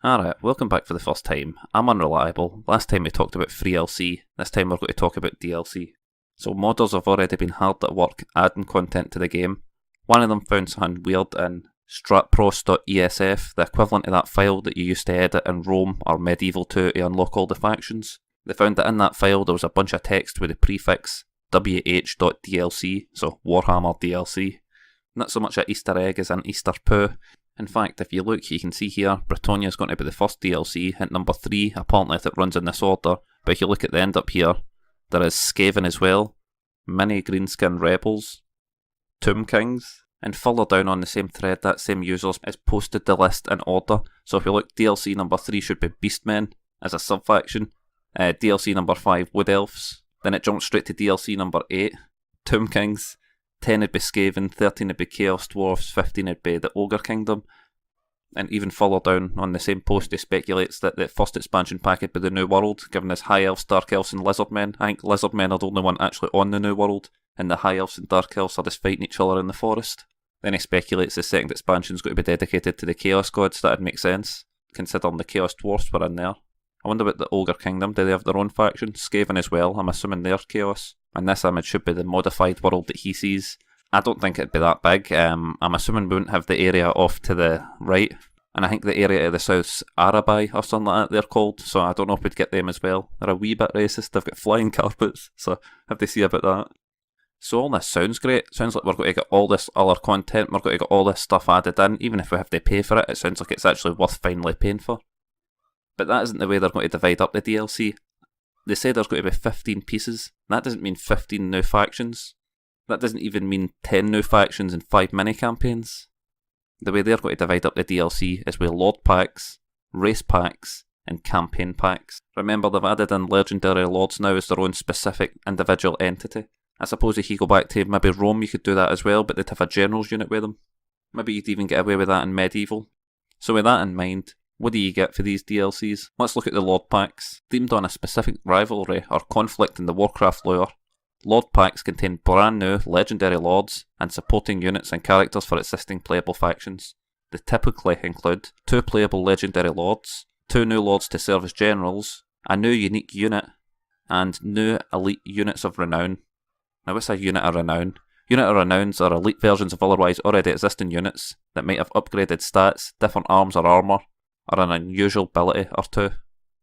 Alright, welcome back for the first time. I'm Unreliable. Last time we talked about free LC, this time we're going to talk about DLC. So modders have already been hard at work adding content to the game. One of them found something weird in stratpros.esf, the equivalent of that file that you used to edit in Rome or Medieval 2 to unlock all the factions. They found that in that file there was a bunch of text with the prefix wh.dlc, so WarHammer DLC. Not so much an Easter egg as an Easter poo. In fact, if you look, you can see here, Britannia is going to be the first DLC, at number 3, apparently if it runs in this order, but if you look at the end up here, there is Skaven as well, Mini Greenskin Rebels, Tomb Kings, and further down on the same thread, that same user has posted the list in order, so if you look, DLC number 3 should be Beastmen as a sub-faction, DLC number 5, Wood Elves, then it jumps straight to DLC number 8, Tomb Kings, 10 would be Skaven, 13 would be Chaos Dwarfs, 15 would be the Ogre Kingdom, and even further down on the same post he speculates that the first expansion pack would be the New World, given as High Elves, Dark Elves and Lizardmen. I think Lizardmen are the only one actually on the New World, and the High Elves and Dark Elves are just fighting each other in the forest. Then he speculates the second expansion is going to be dedicated to the Chaos Gods. That'd make sense, considering the Chaos Dwarfs were in there. I wonder about the Ogre Kingdom, do they have their own faction? Skaven as well, I'm assuming they're Chaos. And this image should be the modified world that he sees. I don't think it'd be that big. I'm assuming we wouldn't have the area off to the right. And I think the area to the south's Arabai or something like that they're called. So I don't know if we'd get them as well. They're a wee bit racist. They've got flying carpets. So have to see about that. So all this sounds great. Sounds like we're going to get all this other content. We're going to get all this stuff added in. Even if we have to pay for it, it sounds like it's actually worth finally paying for. But that isn't the way they're going to divide up the DLC. They say there's going to be 15 pieces. That doesn't mean 15 new factions. That doesn't even mean 10 new factions and 5 mini-campaigns. The way they're going to divide up the DLC is with Lord packs, race packs, and campaign packs. Remember, they've added in Legendary Lords now as their own specific individual entity. I suppose if you go back to maybe Rome, you could do that as well, but they'd have a generals unit with them. Maybe you'd even get away with that in Medieval. So with that in mind, what do you get for these DLCs? Let's look at the Lord packs. Themed on a specific rivalry or conflict in the Warcraft lore, Lord packs contain brand new legendary lords and supporting units and characters for existing playable factions. They typically include 2 playable legendary lords, 2 new lords to serve as generals, a new unique unit, and new elite units of renown. Now what's a unit of renown? Unit of renowns are elite versions of otherwise already existing units that might have upgraded stats, different arms or armour, or an unusual ability or 2.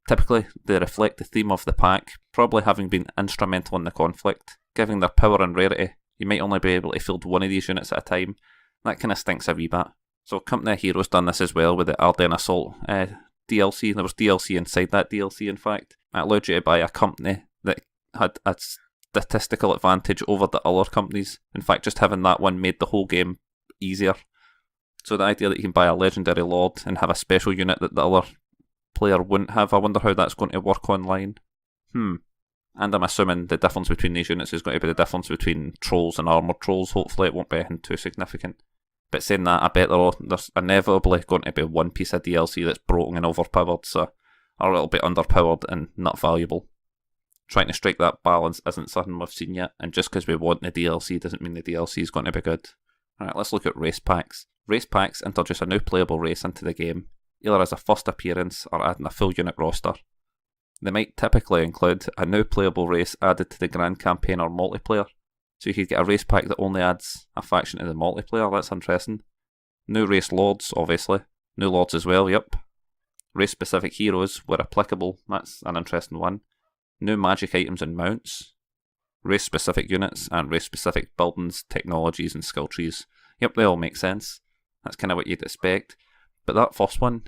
Typically, they reflect the theme of the pack, probably having been instrumental in the conflict. Given their power and rarity, you might only be able to field one of these units at a time. That kind of stinks a wee bit. So Company of Heroes done this as well with the Ardennes Assault DLC. There was DLC inside that DLC, in fact. It allowed you to buy a company that had a statistical advantage over the other companies. In fact, just having that one made the whole game easier. So the idea that you can buy a legendary lord and have a special unit that the other player wouldn't have, I wonder how that's going to work online. And I'm assuming the difference between these units is going to be the difference between trolls and armoured trolls. Hopefully it won't be anything too significant. But saying that, I bet there's inevitably going to be one piece of DLC that's broken and overpowered, so or it'll be underpowered and not valuable. Trying to strike that balance isn't something we've seen yet, and just because we want the DLC doesn't mean the DLC is going to be good. Alright, let's look at race packs. Race packs introduce a new playable race into the game, either as a first appearance or adding a full unit roster. They might typically include a new playable race added to the Grand Campaign or multiplayer, so you could get a race pack that only adds a faction to the multiplayer. That's interesting. New race lords, obviously. New lords as well, yep. Race specific heroes where applicable, that's an interesting one. New magic items and mounts. Race specific units and race specific buildings, technologies and skill trees. Yep, they all make sense. That's kind of what you'd expect. But that first one,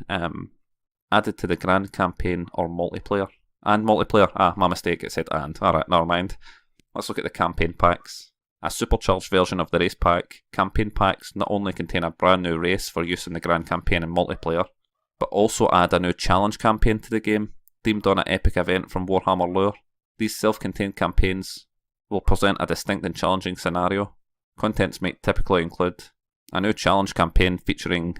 added to the Grand Campaign or multiplayer. And multiplayer, my mistake, it said and. Alright, never mind. Let's look at the campaign packs. A supercharged version of the race pack, campaign packs not only contain a brand new race for use in the Grand Campaign and multiplayer, but also add a new challenge campaign to the game, themed on an epic event from WarHammer lore. These self-contained campaigns will present a distinct and challenging scenario. Contents might typically include a new challenge campaign featuring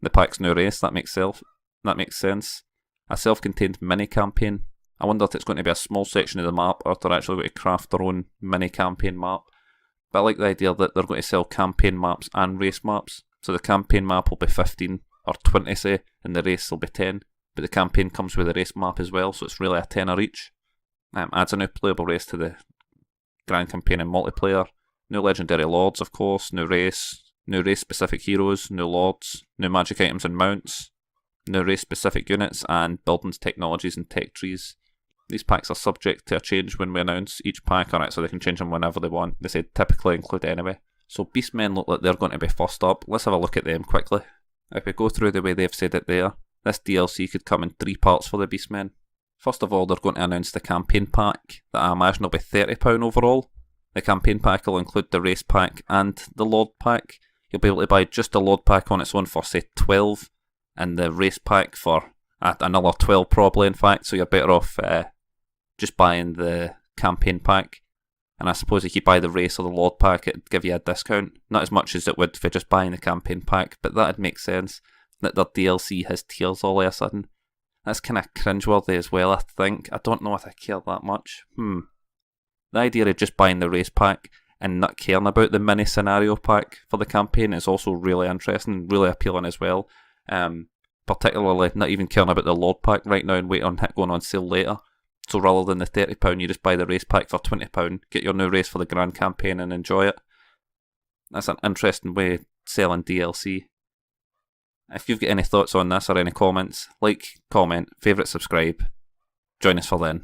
the pack's new race. That makes sense. A self-contained mini-campaign. I wonder if it's going to be a small section of the map or if they're actually going to craft their own mini-campaign map. But I like the idea that they're going to sell campaign maps and race maps. So the campaign map will be 15 or 20 say, and the race will be 10. But the campaign comes with a race map as well, so it's really a tenner each. Adds a new playable race to the Grand Campaign and multiplayer. New legendary lords, of course, new race specific heroes, new lords, new magic items and mounts, new race specific units, and buildings, technologies and tech trees. These packs are subject to a change when we announce each pack, alright, so they can change them whenever they want. They say typically include anyway. So Beastmen look like they're going to be first up. Let's have a look at them quickly. If we go through the way they've said it there, this DLC could come in 3 parts for the Beastmen. First of all, they're going to announce the campaign pack, that I imagine will be £30 overall. The campaign pack will include the race pack and the lord pack. You'll be able to buy just the lord pack on its own for say 12, and the race pack for another 12 probably in fact, so you're better off just buying the campaign pack. And I suppose if you buy the race or the lord pack, it'd give you a discount. Not as much as it would for just buying the campaign pack, but that'd make sense, that their DLC has tiers all of a sudden. That's kind of cringeworthy as well, I think. I don't know if I care that much. The idea of just buying the race pack and not caring about the mini scenario pack for the campaign is also really interesting, really appealing as well. Particularly not even caring about the lord pack right now and wait on it going on sale later. So rather than the £30, you just buy the race pack for £20, get your new race for the Grand Campaign and enjoy it. That's an interesting way of selling DLC. If you've got any thoughts on this or any comments, like, comment, favourite, subscribe. Join us for then.